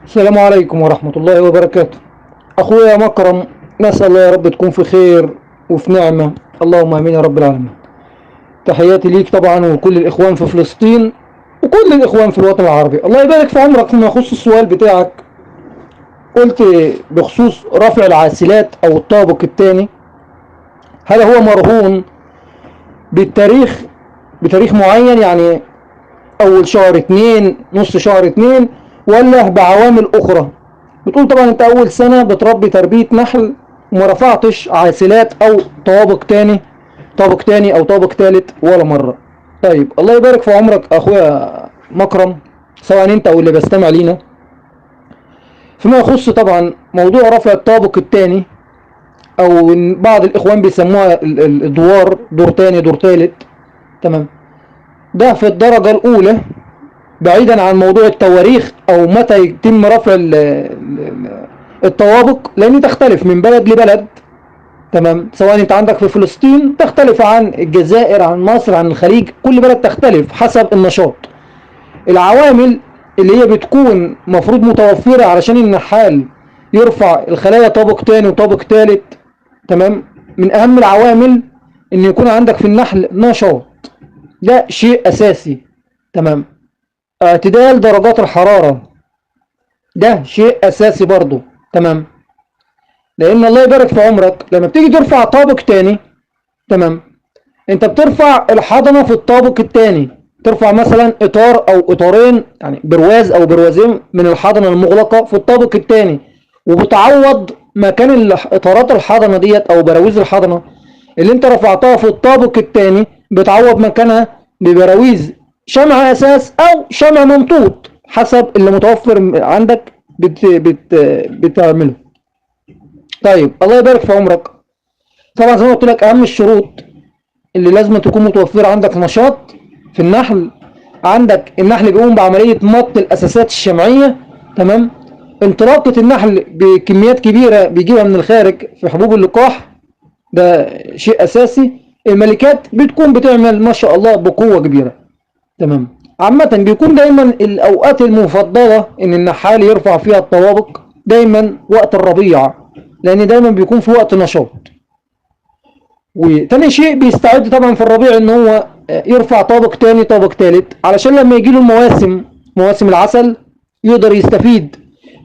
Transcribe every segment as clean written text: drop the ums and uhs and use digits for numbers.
السلام عليكم ورحمة الله وبركاته. أخويا مكرم، نسأل الله يا رب تكون في خير وفي نعمة، اللهم آمين يا رب العالمين. تحياتي ليك طبعا وكل الإخوان في فلسطين وكل الإخوان في الوطن العربي. الله يبارك في عمرك. فيما يخص السؤال بتاعك، قلت بخصوص رفع العاسلات أو الطابق الثاني، هل هو مرهون بالتاريخ، بتاريخ معين يعني أول شهر اتنين، نص شهر اتنين، ولا بعوامل أخرى؟ بتقول طبعا انت اول سنة بتربي تربية نحل وما رفعتش عاسلات او طوابق تاني، طابق تاني او طابق تالت ولا مرة. طيب الله يبارك في عمرك اخويا مكرم، سواء انت او اللي بيستمع لينا. فيما يخص طبعا موضوع رفع الطابق التاني، او إن بعض الاخوان بيسموها الادوار، دور تاني دور تالت، تمام، ده في الدرجة الاولى، بعيدا عن موضوع التواريخ او متى يتم رفع الطوابق، لان تختلف من بلد لبلد، تمام. سواء انت عندك في فلسطين تختلف عن الجزائر، عن مصر، عن الخليج، كل بلد تختلف حسب النشاط. العوامل اللي هي بتكون مفروض متوفرة علشان النحال يرفع الخلايا طابق تاني وطابق تالت، تمام، من اهم العوامل ان يكون عندك في النحل نشاط، ده شيء اساسي، تمام. اعتدال درجات الحرارة، ده شيء اساسي برضو، تمام. لان الله يبارك في عمرك لما بتيجي ترفع طابق تاني، تمام، انت بترفع الحضنة في الطابق التاني، ترفع مثلا اطار او اطارين، يعني برواز او بروازين من الحضنة المغلقة في الطابق التاني، وبتعوض مكان اطارات الحضنة ديت او براويز الحضنة اللي انت رفعتها في الطابق التاني، بتعوض مكانها ببراويز شمع اساس او شمع منطوط حسب اللي متوفر عندك بتعمله. طيب الله يبارك في عمرك. طبعا زي ما قلت لك اهم الشروط اللي لازم تكون متوفره عندك نشاط في النحل. عندك النحل بيقوم بعمليه مط الاساسات الشمعيه، تمام. انطلاقه النحل بكميات كبيره بيجيبها من الخارج في حبوب اللقاح، ده شيء اساسي. الملكات بتكون بتعمل ما شاء الله بقوه كبيره، تمام. عامه بيكون دايما الاوقات المفضله ان النحال يرفع فيها الطوابق دايما وقت الربيع، لان دايما بيكون في وقت نشاط. وتاني شيء بيستعد طبعا في الربيع ان هو يرفع طابق تاني طابق تالت، علشان لما يجي له المواسم، مواسم العسل، يقدر يستفيد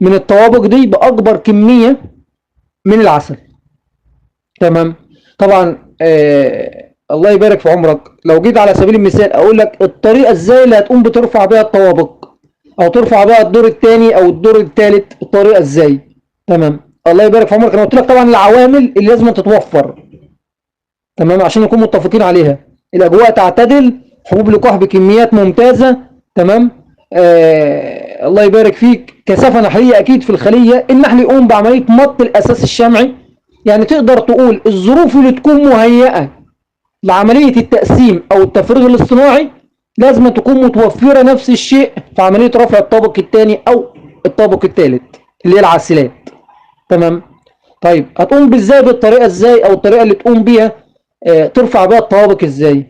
من الطوابق دي باكبر كميه من العسل، تمام. طبعا الله يبارك في عمرك، لو جيت على سبيل المثال اقول لك الطريقه ازاي اللي هتقوم بترفع بيها الطوابق او ترفع بيها الدور الثاني او الدور الثالث، الطريقه ازاي، تمام. الله يبارك في عمرك، انا قلت لك طبعا العوامل اللي لازم تتوفر، تمام، عشان نكون متفقين عليها. الاجواء تعتدل، حبوب لقاح بكميات ممتازه، تمام. الله يبارك فيك، كثافه نحليه اكيد في الخليه، النحل يقوم بعمليه مط الاساس الشمعي، يعني تقدر تقول الظروف اللي تكون مهيئه لعمليه التقسيم او التفريغ الاصطناعي لازم تكون متوفره نفس الشيء في عمليه رفع الطابق الثاني او الطابق الثالث اللي هي العاسلات، تمام. طيب هتقوم ازاي، بالطريقه ازاي او الطريقه اللي تقوم بيها ترفع بيها الطوابق ازاي؟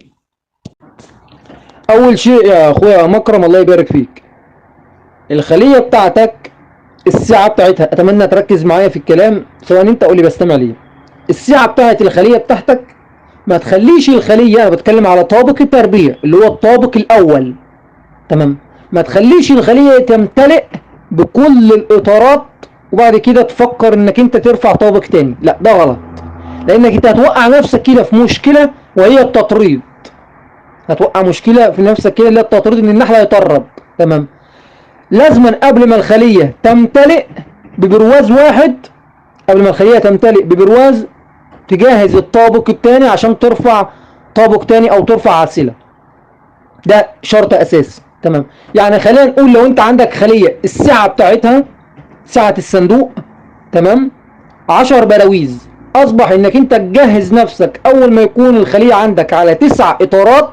اول شيء يا اخويا مكرم الله يبارك فيك، الخليه بتاعتك السعه بتاعتها، اتمنى تركز معايا في الكلام سواء انت او اللي بستمع ليه. السعه بتاعت الخليه بتاعتك ما تخليش الخليه، انا بتكلم على طابق التربيه اللي هو الطابق الاول، تمام، ما تخليش الخليه تمتلئ بكل الاطارات وبعد كده تفكر انك انت ترفع طابق تاني، لا ده غلط، لانك انت هتوقع نفسك كده في مشكله وهي التطريد. هتوقع مشكله في نفسك كده اللي هي التطريد، ان النحل هيطرد، تمام. لازما قبل ما الخليه تمتلئ ببرواز واحد، قبل ما الخليه تمتلئ ببرواز تجهز الطابق الثاني عشان ترفع طابق ثاني او ترفع عسله، ده شرط اساسي، تمام. يعني خلينا نقول لو انت عندك خليه السعه بتاعتها، سعه الصندوق، تمام، 10 براويز، اصبح انك انت تجهز نفسك اول ما يكون الخليه عندك على 9 اطارات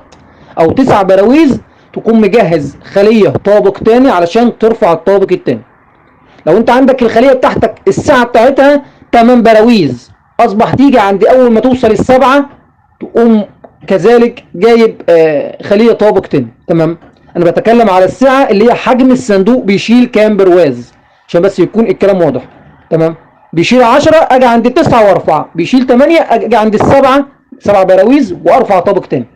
او 9 براويز، تكون مجهز خليه طابق تاني علشان ترفع الطابق التاني. لو انت عندك الخليه بتاعتك السعه بتاعتها 8 براويز، اصبح تيجي عند اول ما توصل السبعه تقوم كذلك جايب خليه طابق تاني، تمام. انا بتكلم على السعه اللي هي حجم الصندوق بيشيل كام برواز، عشان بس يكون الكلام واضح. تمام. بيشيل 10 اجي عند التسعة وارفع، بيشيل 8 اجي عند السبعة، 7 براويز وارفع طابق تاني.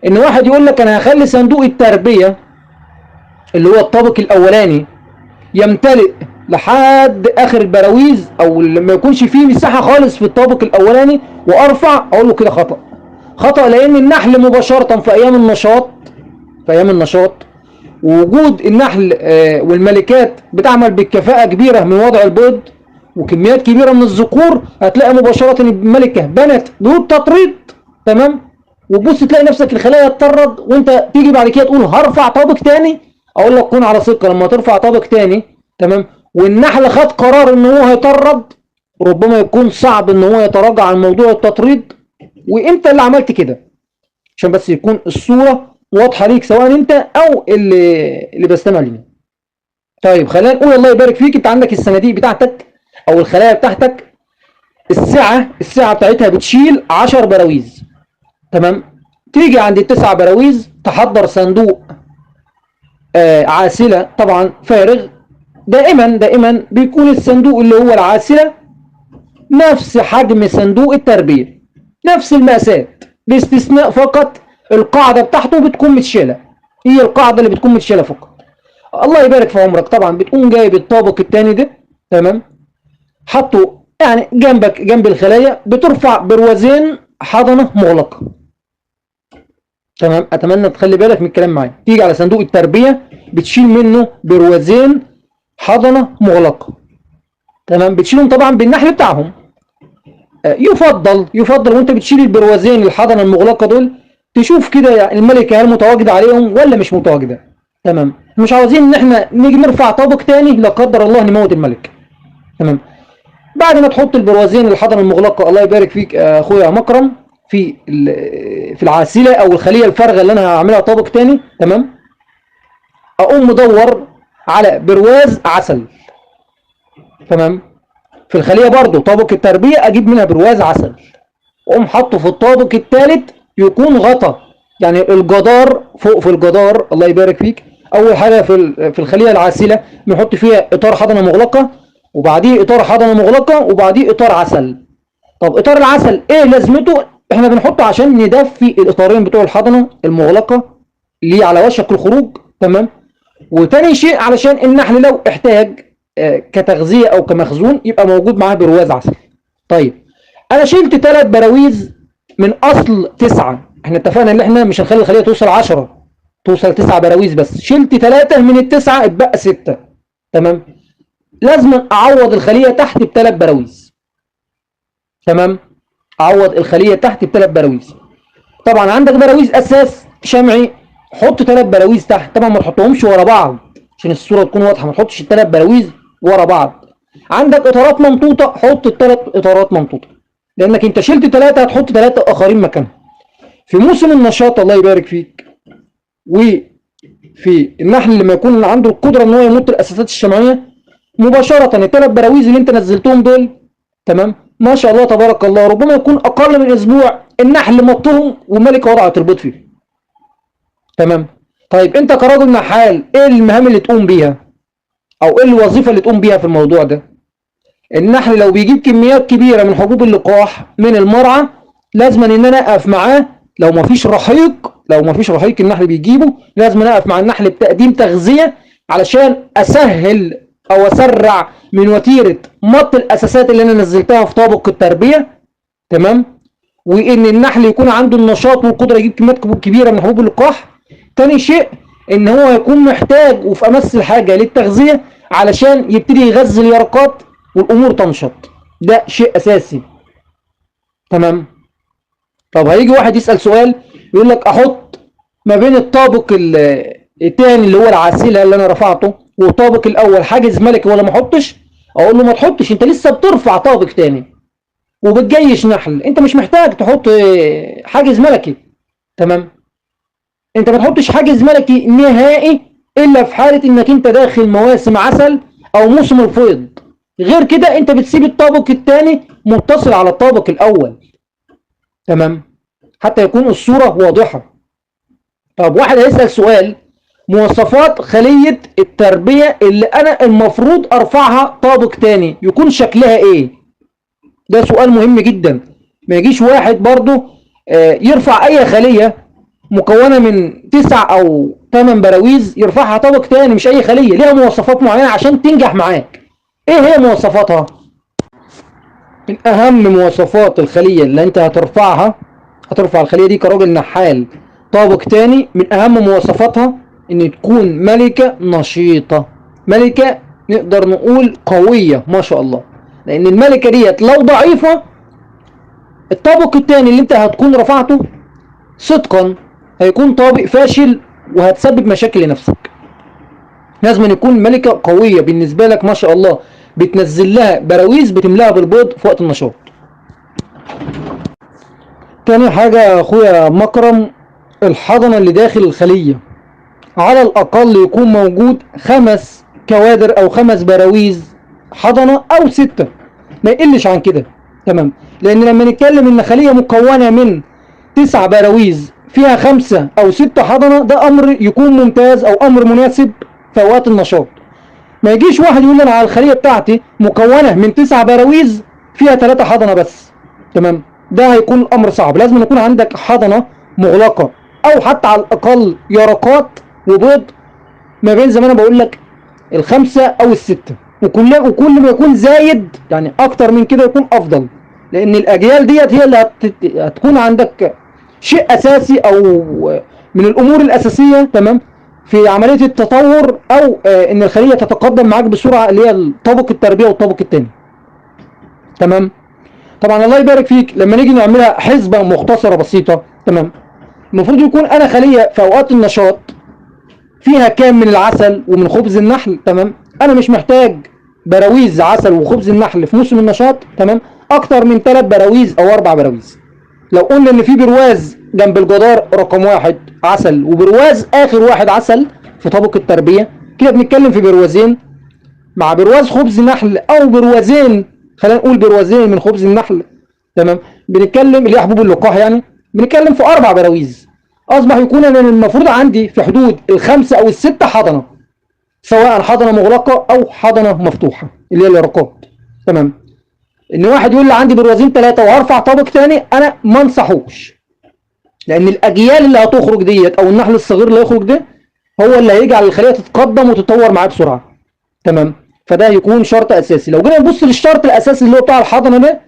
ان واحد يقول لك انا هخلي صندوق التربية اللي هو الطابق الاولاني يمتلئ لحد اخر البراويز، او ما يكونش فيه مساحة خالص في الطابق الاولاني وارفع، اقول له كده خطأ. خطأ، لان النحل مباشرة في ايام النشاط، ووجود النحل والملكات بتعمل بكفاءة كبيرة من وضع البيض وكميات كبيرة من الذكور، هتلاقي مباشرة الملكة بنت بيض تطريد. تمام. وتبص تلاقي نفسك الخلايا اتطرد، وانت تيجي بعد كده تقول هرفع طابق تاني. اقول لك كون على ثقة، لما ترفع طابق تاني تمام والنحل خد قرار ان هو هيطرد، ربما يكون صعب ان هو يتراجع عن موضوع التطريد، وانت اللي عملت كده. عشان بس يكون الصورة واضحة ليك سواء انت او اللي بيستمع لينا. طيب خلينا نقول الله يبارك فيك، انت عندك الصناديق بتاعتك او الخلايا بتاعتك، السعة بتاعتها بتشيل 10 براويز. تمام. تيجي عند التسع براويز تحضر صندوق عاسلة طبعا فارغ. دائما بيكون الصندوق اللي هو العاسلة نفس حجم صندوق التربية، نفس المقاسات، باستثناء فقط القاعدة بتاعته بتكون متشالة، هي القاعدة اللي بتكون متشالة فقط. الله يبارك في عمرك. طبعا بتقوم جايب الطابق التاني ده، تمام، حطه يعني جنبك جنب الخلايا، بترفع بروازين حضنة مغلقة. تمام. اتمنى تخلي بالك من الكلام معايا. تيجي على صندوق التربية بتشيل منه بروازين حضنة مغلقة. تمام. بتشيلهم طبعا بالنحل بتاعهم. يفضل وانت بتشيل البروازين الحضنة المغلقة دول تشوف كده الملكة هل متواجدة عليهم ولا مش متواجدة. تمام. مش عاوزين ان احنا نيجي نرفع طابق تاني لا قدر الله نموت الملك. تمام. بعد ما تحط البروازين الحضنة المغلقة، الله يبارك فيك اخويا مكرم، في العاسلة او الخلية الفارغة اللي انا هعملها طابق تاني، تمام، اقوم مدور على برواز عسل. تمام. في الخلية برضو طابق التربية اجيب منها برواز عسل، واقوم حاطه في الطابق الثالث، يكون غطا يعني الجدار فوق، في الجدار الله يبارك فيك. اول حاجة في الخلية العاسلة بنحط فيها اطار حضنة مغلقة، وبعديه اطار حضنة مغلقة، وبعديه اطار عسل. طب اطار العسل ايه لازمته؟ احنا بنحطه عشان ندفي الاطارين بتوع الحضنة المغلقة اللي على وشك الخروج. تمام. وتاني شيء علشان النحل لو احتاج كتغذية او كمخزون يبقى موجود معاه برواز عسل. طيب انا شلت 3 براويز من اصل 9. احنا اتفقنا ان احنا مش هنخلي الخلية توصل 10، توصل 9 براويز بس. شلت 3 من التسعة اتبقى 6. تمام. لازم اعوض الخلية تحت ب3 براويز. تمام. اعوض الخلية تحت ب3 براويز. طبعا عندك براويز اساس شمعي، حط 3 براويز تحت. طبعا ما تحطهمش ورا بعض عشان الصورة تكون واضحة، ما تحطش ال3 براويز ورا بعض. عندك اطارات ممطوطة، حط ال3 اطارات ممطوطة، لانك انت شلت 3 هتحط 3 اخرين مكانهم. في موسم النشاط الله يبارك فيك، وفي النحل لما يكون عنده القدرة ان هو يمط الاساسات الشمعية مباشرة، ال3 براويز اللي انت نزلتهم دول، تمام، ما شاء الله تبارك الله، ربما يكون اقل من اسبوع النحل مطهم والملكة وضعت البيض فيه. تمام. طيب انت كراجل نحال ايه المهام اللي تقوم بيها او ايه الوظيفة اللي تقوم بيها في الموضوع ده؟ النحل لو بيجيب كميات كبيرة من حبوب اللقاح من المرعى، لازم ان انا اقف معاه. لو ما فيش رحيق النحل بيجيبه، لازم انا اقف مع النحل بتقديم تغذية علشان اسهل او اسرع من وتيرة مط الاساسات اللي انا نزلتها في طابق التربية. تمام. وان النحل يكون عنده النشاط والقدرة يجيب كميات كبيرة من حبوب اللقاح. تاني شيء ان هو يكون محتاج وفي امس الحاجة للتغذية علشان يبتدي يغذي اليرقات والامور تنشط. ده شيء اساسي. تمام. طب هيجي واحد يسأل سؤال يقول لك احط ما بين الطابق الثاني اللي هو العاسلة اللي انا رفعته والطابق الاول حاجز ملكي ولا ما احطش؟ اقول له ما تحطش، انت لسه بترفع طابق ثاني وبتجيش نحل، انت مش محتاج تحط حاجز ملكي. تمام. انت ما تحطش حاجز ملكي نهائي الا في حالة انك انت داخل مواسم عسل او موسم الفيض. غير كده انت بتسيب الطابق الثاني متصل على الطابق الاول. تمام. حتى يكون الصورة واضحة. طب واحد هيسأل سؤال مواصفات خلية التربية اللي انا المفروض ارفعها طابق تاني يكون شكلها ايه؟ ده سؤال مهم جدا. ما يجيش واحد برضو يرفع اي خلية مكونة من 9 او 8 براويز يرفعها طابق تاني، مش اي خلية، ليها مواصفات معينة عشان تنجح معاك. ايه هي مواصفاتها؟ من اهم مواصفات الخلية اللي انت هترفع الخلية دي كراجل نحال طابق تاني، من اهم مواصفاتها ان تكون ملكة نشيطة، ملكة نقدر نقول قوية ما شاء الله. لان الملكة ديت لو ضعيفة الطابق التاني اللي انت هتكون رفعته صدقا هيكون طابق فاشل وهتسبب مشاكل لنفسك. لازم أن يكون ملكة قوية بالنسبة لك ما شاء الله، بتنزل لها براويز بتملاها بالبيض في وقت النشاط. تاني حاجة يا اخويا مكرم، الحضنة اللي داخل الخلية على الاقل يكون موجود 5 كوادر او 5 براويز حضنة او 6، ما يقلش عن كده. تمام. لان لما نتكلم ان خلية مكونة من 9 براويز فيها 5 او 6 حضنة، ده امر يكون ممتاز او امر مناسب في اوقات النشاط. ما يجيش واحد يقول لي انا على الخلية بتاعتي مكونة من 9 براويز فيها 3 حضنة بس. تمام. ده هيكون الامر صعب. لازم يكون عندك حضنة مغلقة او حتى على الاقل يرقات وبيض ما بين زي ما انا بقول لك ال5 او ال6، وكل ما يكون زايد يعني اكتر من كده يكون افضل. لان الاجيال ديت هي اللي هتكون عندك شيء اساسي او من الامور الاساسيه. تمام. في عمليه التطور او ان الخليه تتقدم معاك بسرعه، اللي هي طابق التربيه والطابق الثاني. تمام. طبعا الله يبارك فيك لما نيجي نعملها حسبه مختصره بسيطه. تمام. المفروض يكون انا خليه في اوقات النشاط فيها كام من العسل ومن خبز النحل. تمام. انا مش محتاج براويز عسل وخبز النحل في موسم النشاط. تمام. اكتر من 3 براويز او 4 براويز. لو قلنا ان في برواز جنب الجدار رقم 1 عسل وبرواز اخر واحد عسل في طابق التربية، كده بنتكلم في بروازين مع برواز خبز نحل او بروازين، خلينا نقول بروازين من خبز النحل. تمام. بنتكلم اللي هي حبوب اللقاح، يعني بنتكلم في 4 براويز. اصبح يكون انا المفروض عندي في حدود ال5 او ال6 حضنة، سواء حضنة مغلقة او حضنة مفتوحة اللي هي اليرقات. تمام. ان واحد يقول لي عندي بروازين 3 وهرفع طابق تاني، انا ما انصحوش. لان الاجيال اللي هتخرج ديت او النحل الصغير اللي هيخرج ده هو اللي هيجعل الخليه تتقدم وتتطور معاه بسرعه. تمام. فده يكون شرط اساسي. لو جينا نبص للشرط الاساسي اللي هو بتاع الحضنه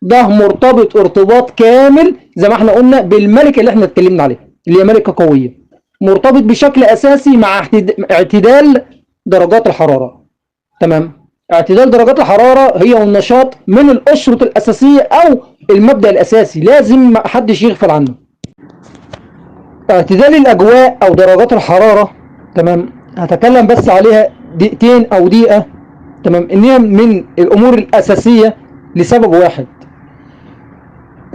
ده مرتبط ارتباط كامل زي ما احنا قلنا بالملكه اللي احنا اتكلمنا عليها اللي هي ملكه قويه، مرتبط بشكل اساسي مع اعتدال درجات الحراره. تمام. اعتدال درجات الحراره هي والنشاط من الاشرط الاساسيه او المبدا الاساسي، لازم ما حدش يغفل عنه. اعتدال الاجواء او درجات الحراره، تمام، هتكلم بس عليها دقيقتين او دقيقه. تمام. ان هي من الامور الاساسيه لسبب واحد،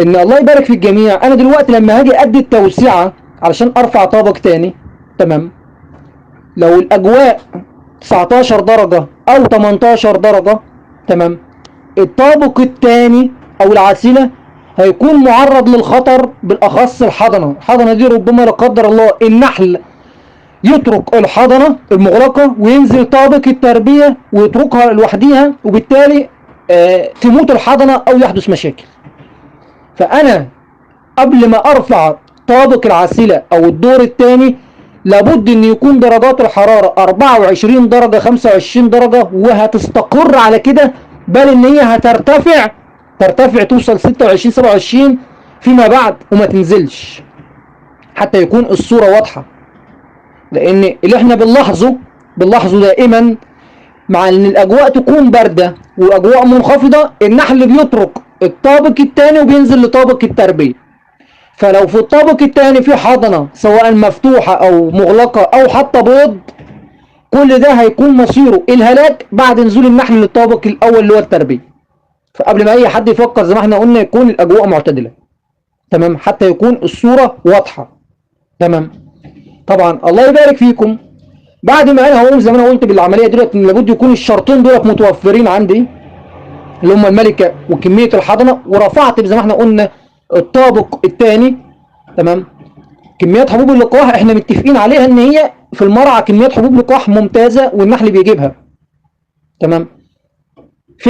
ان الله يبارك في الجميع، انا دلوقتي لما هاجي ادي التوسعه علشان ارفع طابق تاني، تمام، لو الاجواء 19 درجه او 18 درجه، تمام، الطابق الثاني او العسيله هيكون معرض للخطر، بالاخص الحضنه دي ربما لا قدر الله النحل يترك الحضنه المغلقه وينزل طابق التربيه ويتركها لوحديها، وبالتالي تموت الحضنه او يحدث مشاكل. فانا قبل ما ارفع طابق العسيله او الدور الثاني لابد ان يكون درجات الحراره 24 درجه 25 درجه، وهتستقر على كده، بل ان هي ترتفع توصل 26 27 فيما بعد وما تنزلش، حتى يكون الصوره واضحه. لان اللي احنا بنلاحظه دائما مع ان الاجواء تكون بارده واجواء منخفضه، النحل بيترك الطابق الثاني وبينزل لطابق التربيه. فلو في الطابق الثاني في حضنه سواء مفتوحه او مغلقه او حتى بيض، كل ده هيكون مصيره الهلاك بعد نزول النحل للطابق الاول اللي هو التربيه. فقبل ما اي حد يفكر زي ما احنا قلنا يكون الاجواء معتدله، تمام، حتى يكون الصوره واضحه. تمام. طبعا الله يبارك فيكم، بعد ما انا هقوم زي ما انا قلت بالعمليه ديت لابد يكون الشرطين دول متوفرين عندي، اللي هم الملكه وكميه الحضنه، ورفعت زي ما احنا قلنا الطابق الثاني. تمام. كميات حبوب اللقاح احنا متفقين عليها ان هي في المرعى كميات حبوب لقاح ممتازه والنحل بيجيبها. تمام. في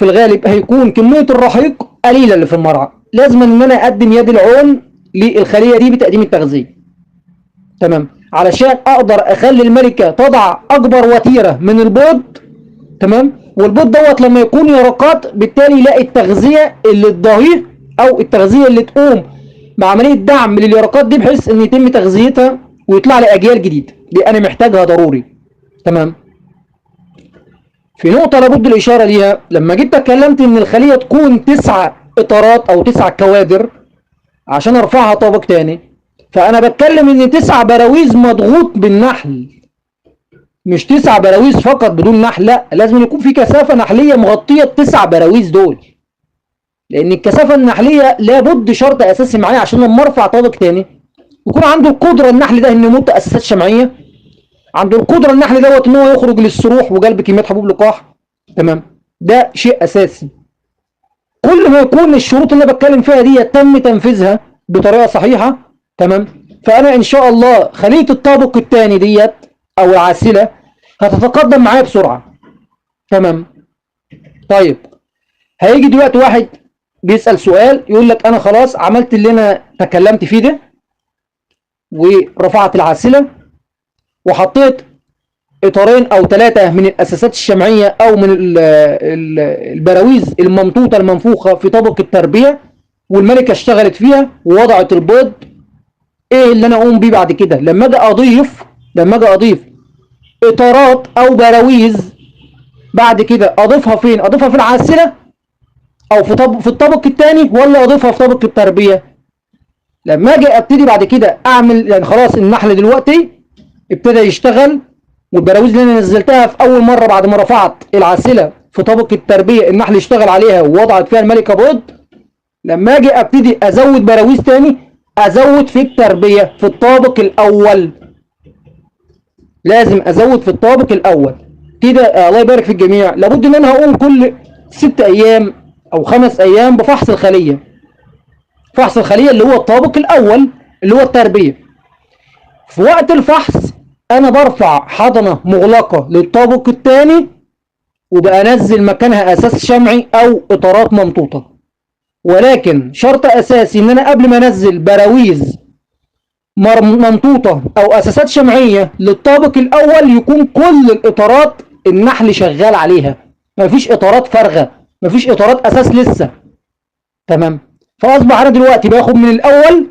الغالب هيكون كميه الرحيق قليله اللي في المرعى، لازم ان انا اقدم يد العون للخليه دي بتقديم التغذيه. تمام. علشان اقدر اخلي الملكه تضع اكبر وتيره من البيض. تمام. والبيض دوت لما يكون يرقات بالتالي يلاقي التغذيه اللي تضاهيه او التغذيه اللي تقوم مع عمليه دعم لليرقات دي بحيث ان يتم تغذيتها ويطلع لي اجيال جديده، دي انا محتاجها ضروري. تمام. في نقطه لابد الاشاره ليها، لما جيت اتكلمت ان الخليه تكون 9 اطارات او 9 كوادر عشان ارفعها طابق تاني، فانا بتكلم ان 9 براويز مضغوط بالنحل، مش 9 براويز فقط بدون نحل، لا، لازم يكون في كثافه نحليه مغطيه ال9 براويز دول، لان الكثافه النحليه لابد شرط اساسي معايا عشان لما ارفع طابق تاني يكون عنده القدره النحل ده انه يمد اساسات شمعيه، عنده القدره النحل دوت ان هو يخرج للسروح وجلب كميات حبوب لقاح. تمام. ده شيء اساسي. كل ما يكون الشروط اللي انا بتكلم فيها دي تم تنفيذها بطريقه صحيحه. تمام. فانا ان شاء الله خليه الطابق الثاني ديت او العاسله هتتقدم معايا بسرعه. تمام. طيب، هيجي دلوقتي واحد بيسال سؤال يقول لك انا خلاص عملت اللي انا تكلمت فيه ده ورفعت العاسله وحطيت اطارين او 3 من الاساسات الشمعيه او من البراويز الممطوطه المنفوخه في طابق التربيه والملكه اشتغلت فيها ووضعت البيض. ايه اللي انا اقوم بيه بعد كده؟ لما اجي اضيف اطارات او براويز بعد كده اضيفها فين؟ اضيفها في العاسله او في الطابق الثاني ولا اضيفها في طابق التربيه؟ لما اجي ابتدي بعد كده اعمل، يعني خلاص النحل دلوقتي ابتدى يشتغل والبراويز اللي انا نزلتها في اول مره بعد ما رفعت العاسله في طابق التربيه النحل اشتغل عليها ووضعت فيها الملكه بيض. لما اجي ابتدي ازود براويز تاني ازود في التربيه في الطابق الاول، لازم ازود في الطابق الاول كده. الله يبارك في الجميع. لابد ان انا هقوم كل 6 ايام او 5 ايام بفحص الخليه، فحص الخليه اللي هو الطابق الاول اللي هو التربيه. في وقت الفحص انا برفع حضنه مغلقه للطابق الثاني وبنزل مكانها اساس شمعي او اطارات ممطوطه، ولكن شرط اساسي ان انا قبل ما انزل براويز ممطوطه او اساسات شمعيه للطابق الاول يكون كل الاطارات النحل شغال عليها، مفيش اطارات فارغه، مفيش اطارات اساس لسه. تمام. فاصبح انا دلوقتي باخد من الاول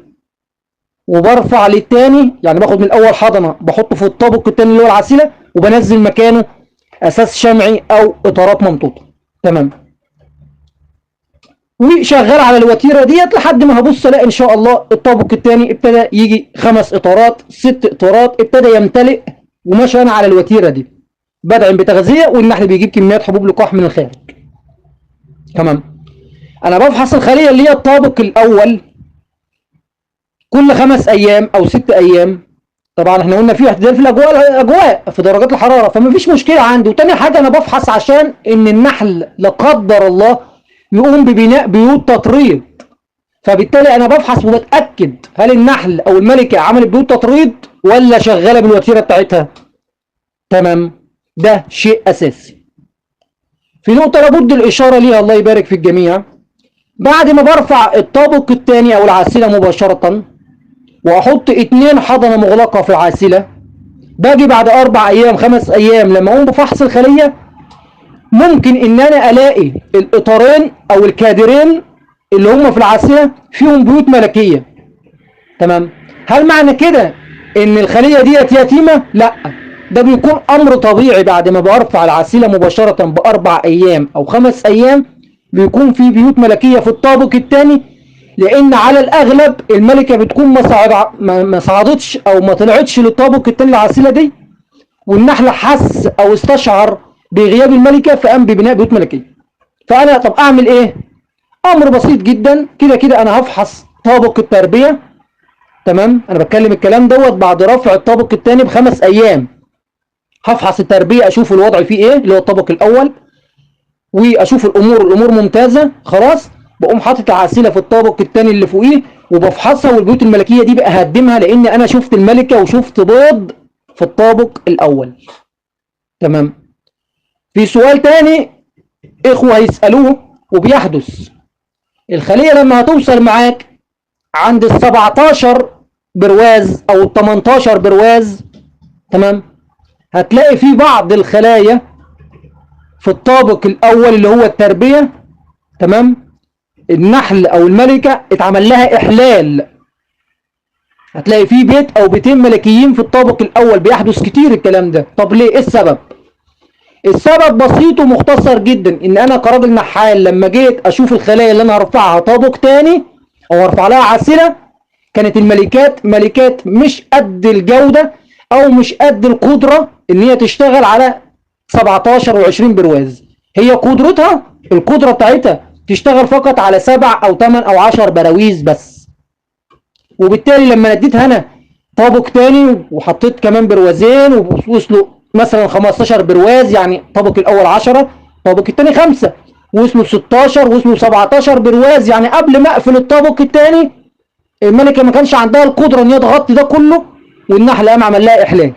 وبرفع للتاني، يعني باخد من الاول حضنه بحطه في الطابق التاني اللي هو العسيله وبنزل مكانه اساس شمعي او اطارات ممطوطه. تمام. وشغال على الوتيره ديت لحد ما هبص الاقي ان شاء الله الطابق الثاني ابتدى يجي 5 اطارات 6 اطارات ابتدى يمتلئ وماشي انا على الوتيره دي بدعم بتغذيه والنحل بيجيب كميات حبوب لقاح من الخارج. تمام. انا بفحص الخليه اللي هي الطابق الاول كل 5 ايام او 6 ايام. طبعا احنا قلنا في اعتدال في الاجواء في درجات الحراره فما فيش مشكله عندي. وتاني حاجه انا بفحص عشان ان النحل لا قدر الله يقوم ببناء بيوت تطريد، فبالتالي انا بفحص وبتاكد هل النحل او الملكه عملت بيوت تطريد ولا شغاله بالوتيره بتاعتها. تمام. ده شيء اساسي. في نقطه لابد الاشاره ليها الله يبارك في الجميع. بعد ما برفع الطابق الثاني او العاسله مباشره واحط 2 حضنه مغلقه في العاسله، باجي بعد 4 ايام 5 ايام لما اقوم بفحص الخليه ممكن ان انا الاقي الاطارين او الكادرين اللي هم في العاسله فيهم بيوت ملكيه. تمام. هل معنى كده ان الخليه ديت يتيمه؟ لا، ده بيكون امر طبيعي. بعد ما برفع العاسله مباشره ب4 ايام او 5 ايام بيكون في بيوت ملكيه في الطابق الثاني، لان على الاغلب الملكه بتكون ما صعدتش او ما طلعتش للطابق الثاني العاسله دي والنحل حس او استشعر بغياب الملكه فقام ببناء بيوت ملكيه. فانا طب اعمل ايه؟ امر بسيط جدا. كده كده انا هفحص طابق التربيه. تمام. انا بتكلم الكلام دوت بعد رفع الطابق الثاني ب5 ايام. هفحص التربيه اشوف الوضع فيه ايه اللي هو الطابق الاول واشوف الامور ممتازه. خلاص بقوم حاطط العاسله في الطابق الثاني اللي فوقيه وبفحصها والبيوت الملكيه دي بقى هقدمها لان انا شفت الملكه وشفت بيض في الطابق الاول. تمام. في سؤال تاني اخوة هيسألوه وبيحدث، الخلية لما هتوصل معاك عند ال 17 برواز او ال 18 برواز، تمام، هتلاقي في بعض الخلايا في الطابق الاول اللي هو التربية، تمام، النحل او الملكة اتعمل لها احلال. هتلاقي في بيت او بيتين ملكيين في الطابق الاول، بيحدث كتير الكلام ده. طب ليه؟ ايه السبب؟ السبب بسيط ومختصر جدا، ان انا كراجل نحال لما جيت اشوف الخلايا اللي انا هرفعها طابق تاني او ارفع لها عسلة، كانت الملكات ملكات مش قد الجودة او مش قد القدرة ان هي تشتغل على 17 و20 برواز. هي قدرتها، القدرة بتاعتها تشتغل فقط على 7 او 8 او 10 براويز بس. وبالتالي لما اديتها انا طابق تاني وحطيت كمان بروازين ووصلوا مثلا 15 برواز، يعني طابق الاول 10، طابق التاني 5، وصلوا 16، وصلوا 17 برواز، يعني قبل ما اقفل الطابق التاني الملكه ما كانش عندها القدره ان هي تغطي ده كله، والنحل قام عمل لها احلال.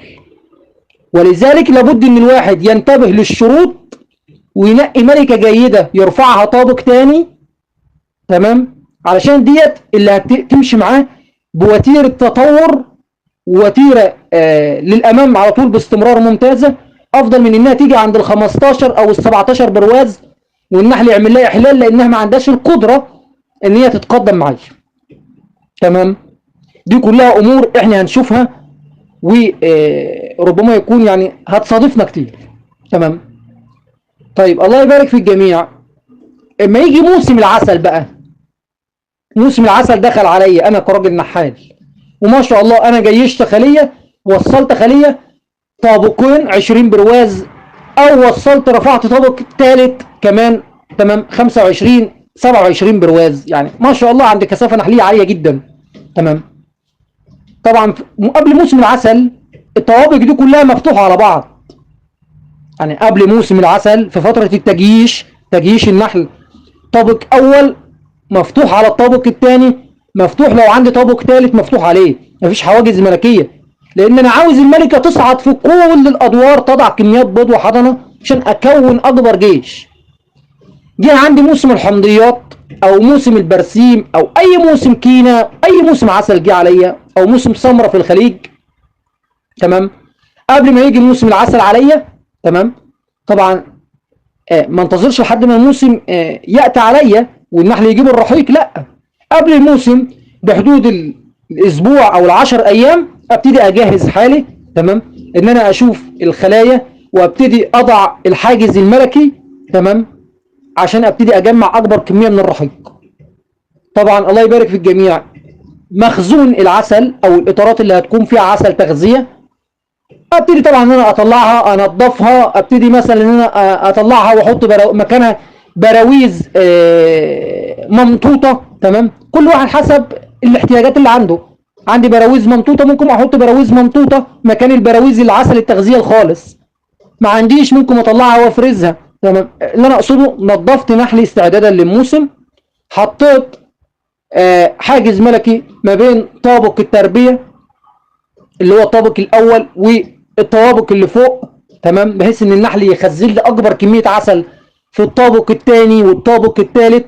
ولذلك لابد ان الواحد ينتبه للشروط وينقي ملكه جيده يرفعها طابق تاني، تمام، علشان ديت اللي هتمشي معاه بوتيره تطور ووتيره للامام على طول باستمرار ممتازه، افضل من انها تيجي عند ال 15 او ال 17 برواز والنحل يعمل لها احلال لانها ما عندهاش القدره ان هي تتقدم معايا. تمام. دي كلها امور احنا هنشوفها وربما يكون يعني هتصادفنا كتير. تمام. طيب الله يبارك في الجميع. اما يجي موسم العسل بقى، موسم العسل دخل عليا انا كراجل نحال، وما شاء الله انا جيشت خليه، وصلت خليه طابقين 20 برواز، او وصلت رفعت طابق ثالث كمان، تمام، 25 27 برواز، يعني ما شاء الله عندي كثافه نحليه عاليه جدا. تمام. طبعا قبل موسم العسل الطوابق دي كلها مفتوحه على بعض، يعني قبل موسم العسل في فتره التجييش، تجييش النحل، طابق اول مفتوح على الطابق الثاني، مفتوح لو عندي طابق ثالث مفتوح عليه، مفيش حواجز ملكيه، لان انا عاوز الملكه تصعد في كل الادوار، تضع كميات بيض وحضنه عشان اكون اكبر جيش. جه عندي موسم الحمضيات او موسم البرسيم او اي موسم كينا، اي موسم عسل جه عليا، او موسم سمره في الخليج. تمام. قبل ما يجي موسم العسل عليا، تمام، طبعا ما انتظرش لحد ما الموسم ياتي عليا والنحل يجيب الرحيق، لا، قبل الموسم بحدود الاسبوع او ال10 ايام ابتدي اجهز حالي، تمام، ان انا اشوف الخلايا وابتدي اضع الحاجز الملكي، تمام، عشان ابتدي اجمع اكبر كميه من الرحيق. طبعا الله يبارك في الجميع، مخزون العسل او الاطارات اللي هتكون فيها عسل تغذيه ابتدي طبعا ان انا اطلعها انضفها، ابتدي مثلا ان انا اطلعها واحط مكانها براويز ممطوطه، تمام، كل واحد حسب الاحتياجات اللي عنده. عندي براويز ممطوطه ممكن احط براويز ممطوطه مكان البراويز العسل التغذيه الخالص، ما عنديش ممكن اطلعها وافرزها. تمام. اللي انا اقصده نظفت نحلي استعدادا للموسم، حطيت حاجز ملكي ما بين طابق التربيه اللي هو الطابق الاول والطوابق اللي فوق، تمام، بحيث ان النحل يخزن لي اكبر كميه عسل في الطابق الثاني والطابق الثالث،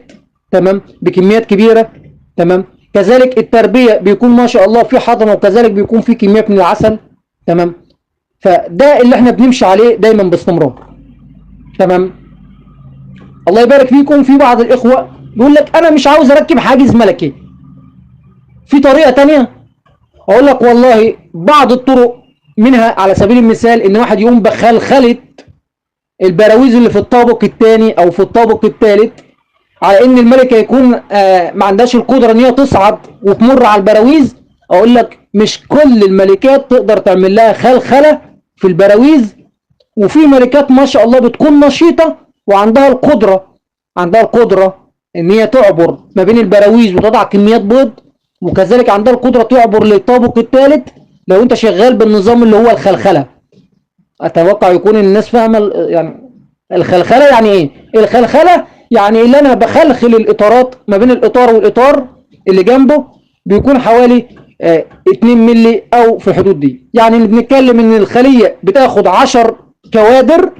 تمام، بكميات كبيره. تمام. كذلك التربيه بيكون ما شاء الله في حضنه، وكذلك بيكون في كميات من العسل. تمام. فده اللي احنا بنمشي عليه دايما باستمرار. تمام. الله يبارك فيكم. في بعض الاخوه يقول لك انا مش عاوز اركب حاجز ملكي، في طريقه ثانيه؟ اقول لك والله بعض الطرق، منها على سبيل المثال ان واحد يقوم بخلخله البراويز اللي في الطابق الثاني او في الطابق الثالث، على ان الملكه يكون ما عندهاش القدره ان هي تصعد وتمر على البراويز. اقول لك مش كل الملكات تقدر تعمل لها خلخله في البراويز، وفي ملكات ما شاء الله بتكون نشيطه وعندها القدره، ان هي تعبر ما بين البراويز وتضع كميات بيض، وكذلك عندها القدره تعبر للطابق الثالث لو انت شغال بالنظام اللي هو الخلخله. اتوقع يكون الناس فاهمه يعني الخلخله يعني ايه. الخلخله يعني اللي انا بخلخل الاطارات ما بين الاطار والاطار اللي جنبه، بيكون حوالي 2 مللي او في الحدود دي. يعني بنتكلم ان الخليه بتاخد 10 كوادر،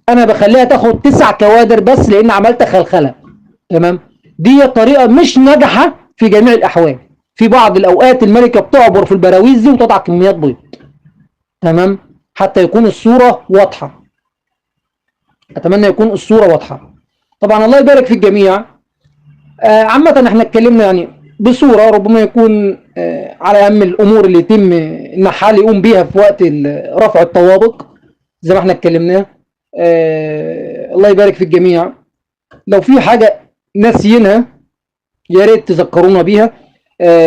انا بخليها تاخد 9 كوادر بس لان عملت خلخله. تمام. دي طريقه مش ناجحه في جميع الاحوال. في بعض الاوقات الملكه بتعبر في البراويز دي وتضع كميات بيض. تمام. حتى يكون الصوره واضحه. اتمنى يكون الصوره واضحه. طبعا الله يبارك في الجميع. عامه احنا اتكلمنا يعني بصوره ربما يكون على اهم الامور اللي يتم النحال يقوم بيها في وقت رفع الطوابق زي ما احنا اتكلمنا. الله يبارك في الجميع. لو في حاجه ناسيينها يا ريت تذكرونا بيها.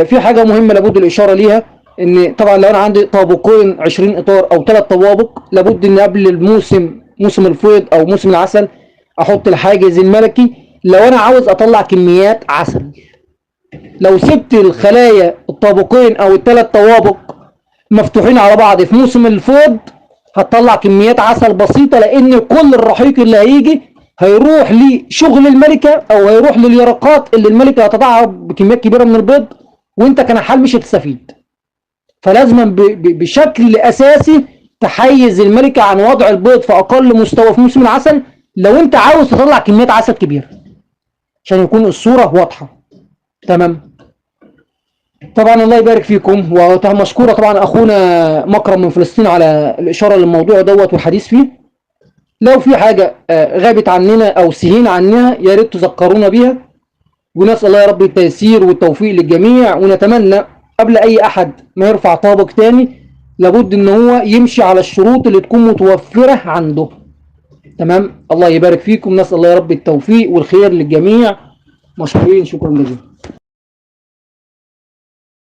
في حاجه مهمه لابد الاشاره ليها، ان طبعا لو انا عندي طابقين 20 اطار او 3 طوابق، لابد ان قبل الموسم، موسم الفيض او موسم العسل، احط الحاجز الملكي لو انا عاوز اطلع كميات عسل. لو سبت الخلايا الطابقين او ال3 طوابق مفتوحين على بعض في موسم الفيض هتطلع كميات عسل بسيطه، لان كل الرحيق اللي هيجي هيروح لشغل الملكه او هيروح لليرقات اللي الملكه هتضعها بكميات كبيره من البيض، وانت كنحال مش هتستفيد. فلازم بشكل اساسي تحيز الملكه عن وضع البيض في اقل مستوى في موسم العسل لو انت عاوز تطلع كميات عسل كبيره عشان يكون الصوره واضحه. تمام. طبعا الله يبارك فيكم، ومشكوره طبعا اخونا مكرم من فلسطين على الاشاره للموضوع دوت والحديث فيه. لو في حاجه غابت عننا او سهينا عنها يا ريت تذكرونا بيها، ونسال الله يا رب التيسير والتوفيق للجميع. ونتمنى قبل اي احد ما يرفع طابق تاني لابد ان هو يمشي على الشروط اللي تكون متوفره عنده. تمام. الله يبارك فيكم، نسال الله يا رب التوفيق والخير للجميع. مشكورين، شكرا جزيلا.